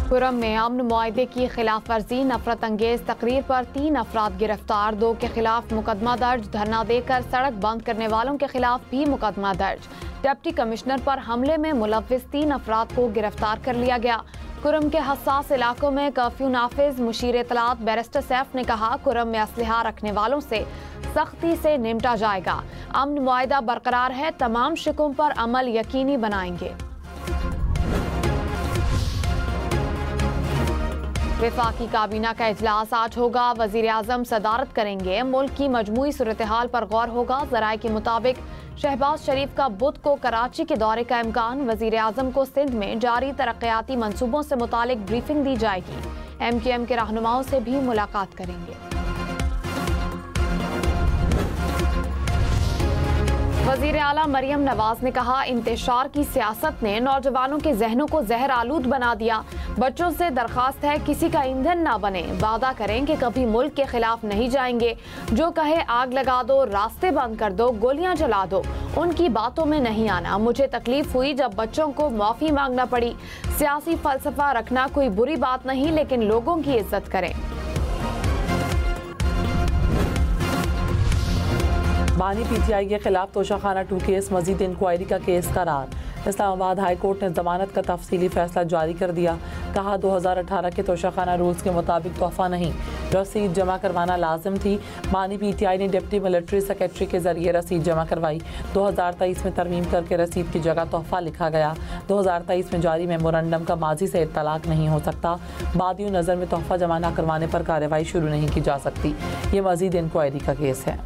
खुर्रम में अमन मुआहदे की खिलाफ वर्जी, नफरत अंगेज तकरीर पर 3 अफराद गिरफ्तार, 2 के खिलाफ मुकदमा दर्ज, धरना देकर सड़क बंद करने वालों के खिलाफ भी मुकदमा दर्ज। डिप्टी कमिश्नर पर हमले में मुलव्विस 3 अफराद को गिरफ्तार कर लिया गया। खुर्रम के हसास इलाकों में कर्फ्यू नाफिज, मुशीर इत्तलात बैरिस्टर सैफ ने कहा, खुर्रम में असलहा रखने वालों से सख्ती से निपटा जाएगा। अमन मुआहदा बरकरार है, तमाम शिकों पर अमल यकीनी बनाएंगे। वफाकी काबीना का इजलास आज होगा, वजीर आजम सदारत करेंगे। मुल्क की मजमूई सूरत हाल पर गौर होगा। जराये के मुताबिक शहबाज शरीफ का बुध को कराची के दौरे का इम्कान। वजीर आजम को सिंध में जारी तरक्याती मंसूबों से मुतालिक ब्रीफिंग दी जाएगी। MQM के रहनुमाओं से भी मुलाकात करेंगे। वज़ीर आला मरियम नवाज ने कहा, इंतशार की सियासत ने नौजवानों के जहनों को जहर आलूद बना दिया। बच्चों से दरखास्त है किसी का ईंधन ना बने, वादा करें कि कभी मुल्क के खिलाफ नहीं जाएंगे। जो कहे आग लगा दो, रास्ते बंद कर दो, गोलियां जला दो, उनकी बातों में नहीं आना। मुझे तकलीफ हुई जब बच्चों को माफी मांगना पड़ी। सियासी फलसफा रखना कोई बुरी बात नहीं, लेकिन लोगों की इज्जत करें। बानी PTI के खिलाफ तोशाखाना 2 केस, मजीद इंक्वायरी का केस करार। इस्लामाबाद हाई कोर्ट ने जमानत का तफसीली फैसला जारी कर दिया। कहा, 2018 के तोशाखाना रूल्स के मुताबिक तोहफा नहीं, रसीद जमा करवाना लाजिम थी। बानी PTI ने डिप्टी मिलिट्री सेक्रेटरी के जरिए रसीद जमा करवाई। 2023 में तरमीम करके रसीद की जगह तोहफा लिखा गया। 2023 में जारी मेमोरेंडम का माजी से इत्तलाक नहीं हो सकता। बादियों नज़र में तोहफा जमा न करवाने पर कार्रवाई शुरू नहीं की जा सकती। ये मजीद इंक्वायरी का केस है।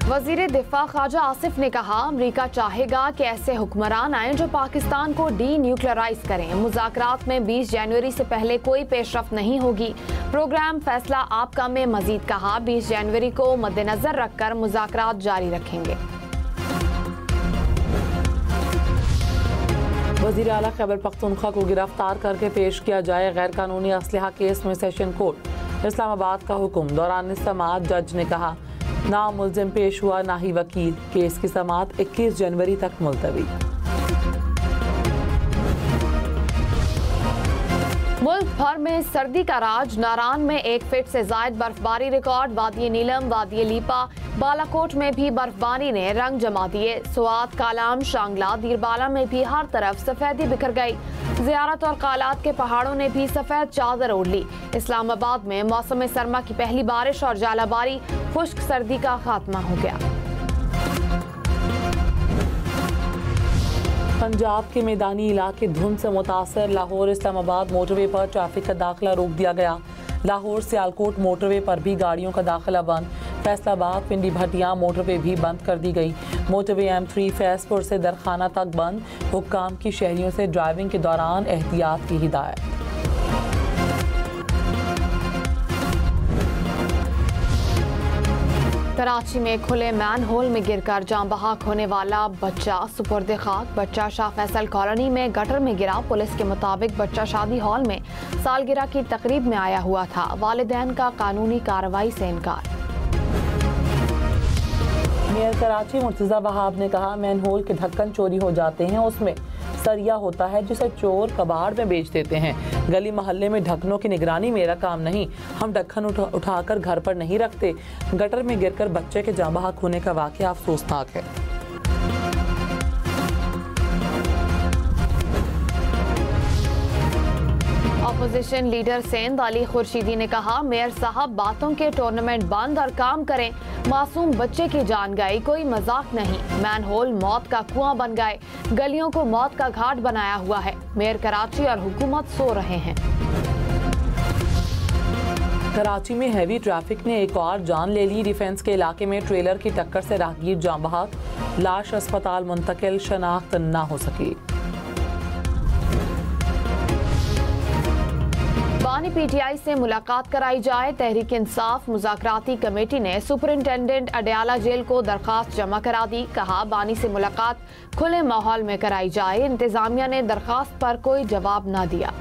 वज़ीर दिफा ख्वाजा आसिफ ने कहा, अमरीका चाहेगा कि ऐसे हुक्मरान आए जो पाकिस्तान को डी-न्यूक्लियराइज करें। मुज़ाकरात में 20 जनवरी से पहले कोई पेशरफ्त नहीं होगी। प्रोग्राम फैसला आपका में मजीद कहा, 20 जनवरी को मद्देनजर रखकर मुज़ाकरात जारी रखेंगे। वज़ीर आला खैबर पख्तूनख्वा को गिरफ्तार करके पेश किया जाए। गैर कानूनी असलहा केस में सेशन कोर्ट इस्लामाबाद का हुक्म। दौरान समाअत जज ने कहा, ना मुल्जिम पेश हुआ ना ही वकील। केस की समाअत 21 जनवरी तक मुलतवी। मुल्क भर में सर्दी का राज। नारान में 1 फीट से जायद बर्फबारी रिकॉर्ड। वादी नीलम, वादी लीपा, बालाकोट में भी बर्फबारी ने रंग जमा दिए। सुआत, कालाम, शांगला, दीरबाला में भी हर तरफ सफेदी बिखर गई। ज़ियारत और कालात के पहाड़ों ने भी सफेद चादर ओढ़ ली। इस्लामाबाद में मौसम सरमा की पहली बारिश और जालाबारी, खुश्क सर्दी का खात्मा हो गया। पंजाब के मैदानी इलाके धुंध से मुतासर। लाहौर इस्लामाबाद मोटरवे पर ट्रैफिक का दाखिला रोक दिया गया। लाहौर सियालकोट मोटरवे पर भी गाड़ियों का दाखिला बंद। फैसलाबाद पिंडी भटिया मोटरवे भी बंद कर दी गई। मोटरवे M3 फैजपुर से दरखाना तक बंद। हुक्काम की शहरियों से ड्राइविंग के दौरान एहतियात की हिदायत। कराची में खुले मैन होल में गिरकर जान बहक होने वाला बच्चा सुपुर्द खाक। बच्चा शाह फैसल कॉलोनी में गटर में गिरा। पुलिस के मुताबिक बच्चा शादी हॉल में सालगिरह की तकरीब में आया हुआ था। वालिदैन का कानूनी कार्रवाई से इनकार। मेयर कराची मुर्तज़ा वहाब ने कहा, मैन होल के ढक्कन चोरी हो जाते हैं, उसमें सरिया होता है जिसे चोर कबाड़ में बेच देते हैं। गली मोहल्ले में ढक्कनों की निगरानी मेरा काम नहीं। हम ढक्कन उठाकर घर पर नहीं रखते। गटर में गिरकर बच्चे के जान बहक होने का वाक़या अफसोसनाक है। अपोजिशन लीडर सेंध अली खुर्शीदी ने कहा, मेयर साहब बातों के टूर्नामेंट बंद और काम करें। मासूम बच्चे की जान गई, कोई मजाक नहीं। मैन होल मौत का कुआं बन गए। गलियों को मौत का घाट बनाया हुआ है। मेयर कराची और हुकूमत सो रहे हैं। कराची में हैवी ट्रैफिक ने एक और जान ले ली। डिफेंस के इलाके में ट्रेलर की टक्कर से राहगीर जान बहक, लाश अस्पताल मुंतकिल, शनाख्त न हो सकी। बानी PTI से मुलाकात कराई जाए। तहरीक इंसाफ मुज़ाकराती कमेटी ने सुपरिंटेंडेंट अडयाला जेल को दरखास्त जमा करा दी। कहा, बानी से मुलाकात खुले माहौल में कराई जाए। इंतजामिया ने दरखास्त पर कोई जवाब न दिया।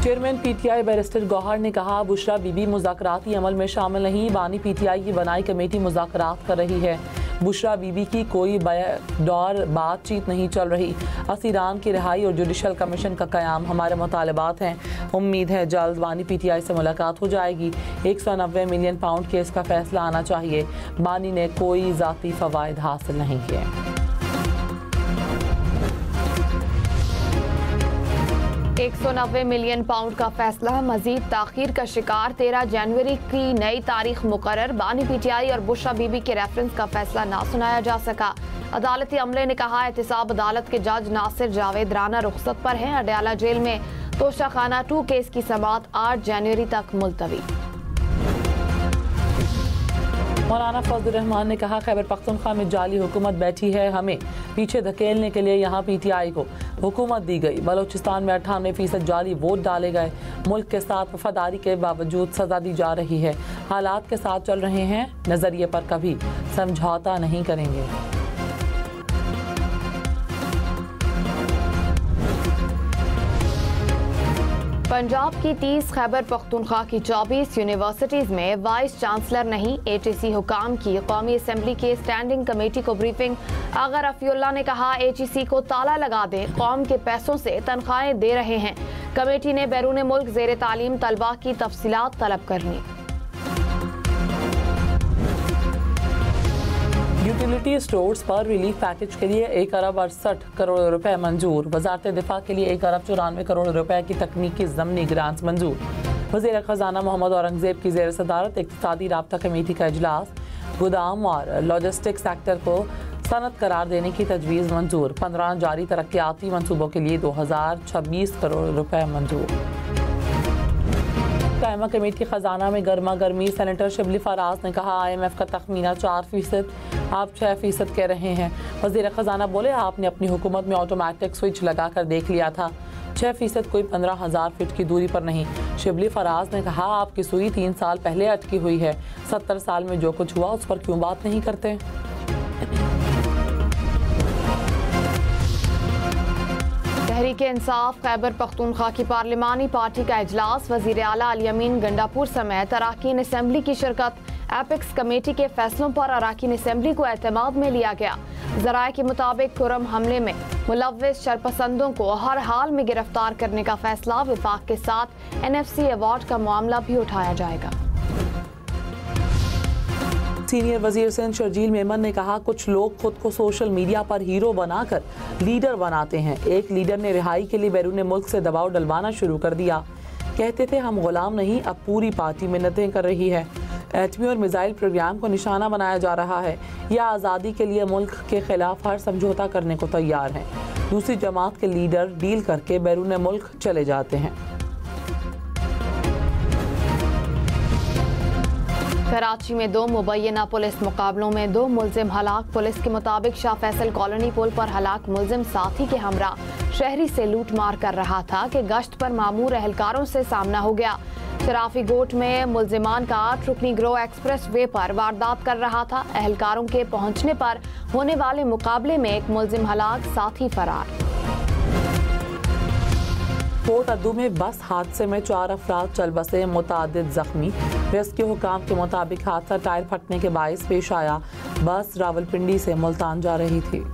चेयरमैन पीटीआई बैरिस्टर गौहर ने कहा, बुशरा बीबी मुज़ाकराती अमल में शामिल नहीं। बानी पीटीआई की बनाई कमेटी मुज़ाकरात कर रही है। बुशरा बीबी की कोई बैकडोर बातचीत नहीं चल रही। असीरान की रिहाई और जुडिशल कमीशन का क़याम हमारे मुतालबात हैं। उम्मीद है जल्द बानी पीटीआई से मुलाकात हो जाएगी। 190 मिलियन पाउंड केस का फैसला आना चाहिए। बानी ने कोई ज़ाती फ़वाइद हासिल नहीं किए। 190 मिलियन पाउंड का फैसला मजीद ताखीर का शिकार। 13 जनवरी की नई तारीख मुकर्रर। बानी पीटीआई और बुशरा बीबी के रेफरेंस का फैसला ना सुनाया जा सका। अदालती अमले ने कहा, एहतिसाब अदालत के जज नासिर जावेद राना रुखसत पर हैं। अडयाला जेल में तोशाखाना 2 केस की समाअत 8 जनवरी तक मुलतवी। मौलाना फजल रहमान ने कहा, खैबर पख्तूनख्वा में जाली हुकूमत बैठी है। हमें पीछे धकेलने के लिए यहाँ पीटीआई को हुकूमत दी गई। बलोचिस्तान में 98% जाली वोट डाले गए। मुल्क के साथ वफादारी के बावजूद सजा दी जा रही है। हालात के साथ चल रहे हैं। नजरिए पर कभी समझौता नहीं करेंगे। पंजाब की 30, खैबर पख्तूनख्वा की 24 यूनिवर्सिटीज में वाइस चांसलर नहीं। एटीसी हुकाम की कौमी असम्बली की स्टैंडिंग कमेटी को ब्रीफिंग। आगा रफीउल्लाह ने कहा, एटीसी को ताला लगा दे, कौम के पैसों से तनख्वाहें दे रहे हैं। कमेटी ने बैरून मुल्क ज़ेर तालीम तलबा की तफसीलात तलब कर ली। यूटिलिटी स्टोर्स पर रिलीफ पैकेज के लिए 1 अरब 68 करोड़ रुपए मंजूर। वजारत दिफा के लिए 1 अरब 94 करोड़ रुपए की तकनीकी ज़मीनी ग्रांट्स मंजूर। वज़ीर ख़जाना मोहम्मद औरंगज़ेब की ज़ेर सदारत इक़्तिसादी राब्ता कमेटी का इजलास। गोदाम और लॉजिस्टिक सेक्टर को सनत करार देने की तजवीज़ मंजूर। 15 जारी तरक्याती मनसूबों के लिए 2026 करोड़ रुपए मंजूर। कायमा कमेटी खजाना में गर्मा गर्मी। सेनेटर शिबली फराज ने कहा, IMF का तखमीना 4%, आप 6% कह रहे हैं। वज़ीर ख़जाना बोले, आपने अपनी हुकूमत में ऑटोमेटिक स्विच लगा कर देख लिया था। 6% कोई 15,000 फीट की दूरी पर नहीं। शिबली फराज ने कहा, आपकी सुई 3 साल पहले अटकी हुई है। 70 साल में जो कुछ हुआ उस पर क्यों बात नहीं करते। तहरीक इंसाफ खैबर पख्तूनख्वा की पार्लिमानी पार्टी का इजलास। वज़ीर आला अली अमीन गंडापुर समेत अराकीन असम्बली की शिरकत। एपिक्स कमेटी के फैसलों पर अराकीन असम्बली को एतमाद में लिया गया। ज़राए के मुताबिक कुरम हमले में मुलव्विस शरपसंदों को हर हाल में गिरफ्तार करने का फैसला। विफाक के साथ NFC अवार्ड का मामला भी उठाया जाएगा। सीनियर वजीर सिंध शर्जील मेमन ने कहा, कुछ लोग खुद को सोशल मीडिया पर हीरो बनाकर लीडर बनाते हैं। एक लीडर ने रिहाई के लिए बैरून मुल्क से दबाव डलवाना शुरू कर दिया। कहते थे हम गुलाम नहीं, अब पूरी पार्टी मिन्नतें कर रही है। एटमी और मिसाइल प्रोग्राम को निशाना बनाया जा रहा है। या आज़ादी के लिए मुल्क के खिलाफ हर समझौता करने को तैयार हैं। दूसरी जमात के लीडर डील करके बैरून मुल्क चले जाते हैं। कराची में 2 मुबैना पुलिस मुकाबलों में 2 मुलजिम हलाक। पुलिस के मुताबिक शाह फैसल कॉलोनी पुल पर हलाक मुलजिम साथी के हमरा शहरी से लूट मार कर रहा था कि गश्त पर मामूर अहलकारों से सामना हो गया। शराफी गोट में मुलजिमान का 8 रुकनी ग्रोह एक्सप्रेस वे पर वारदात कर रहा था। अहलकारों के पहुंचने पर होने वाले मुकाबले में एक मुलजिम हलाक, साथी फरार। कोट अद्दू में बस हादसे में 4 अफराद चल बसे, मुतादिद जख्मी। रेस्क्यू हुकाम के मुताबिक हादसा टायर फटने के बायस पेश आया। बस रावलपिंडी से मुल्तान जा रही थी।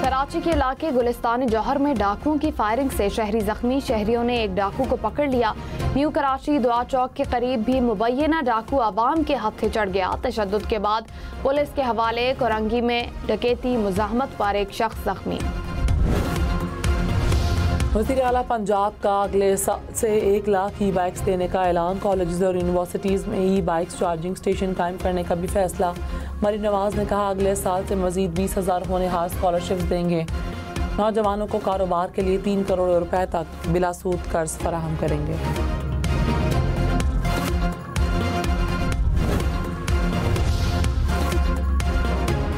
कराची के इलाके गुलिस्तान जौहर में डाकुओं की फायरिंग से शहरी जख्मी। शहरियों ने एक डाकू को पकड़ लिया। न्यू कराची दुआ चौक के करीब भी मुबैना डाकू आवाम के हत्थे चढ़ गया। तशद्दुद के बाद पुलिस के हवाले कोरंगी में डकैती मुज़ाहमत पर एक शख्स जख्मी। वज़ीर आला पंजाब का अगले साल से 1 लाख ई बाइक्स देने का ऐलान। कॉलेज और यूनिवर्सिटीज़ में ई बाइक्स चार्जिंग स्टेशन कायम करने का भी फैसला। मरीम नवाज ने कहा, अगले साल से मजीद 20,000 होनहार स्कॉलरशिप देंगे। नौजवानों को कारोबार के लिए 3 करोड़ रुपए तक बिला सूद कर्ज फराहम करेंगे।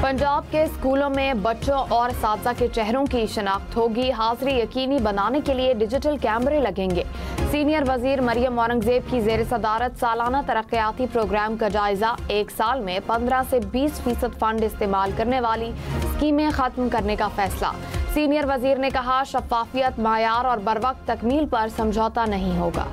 पंजाब के स्कूलों में बच्चों और असातिज़ा के चेहरों की शिनाख्त होगी। हाजिरी यकीनी बनाने के लिए डिजिटल कैमरे लगेंगे। सीनियर वजीर मरियम औरंगजेब की ज़ेर सदारत सालाना तरक्याती प्रोग्राम का जायजा। 1 साल में 15 से 20% फंड इस्तेमाल करने वाली स्कीमें खत्म करने का फैसला। सीनियर वजीर ने कहा, शफाफियत, मायार और बरवक्त तकमील पर समझौता नहीं होगा।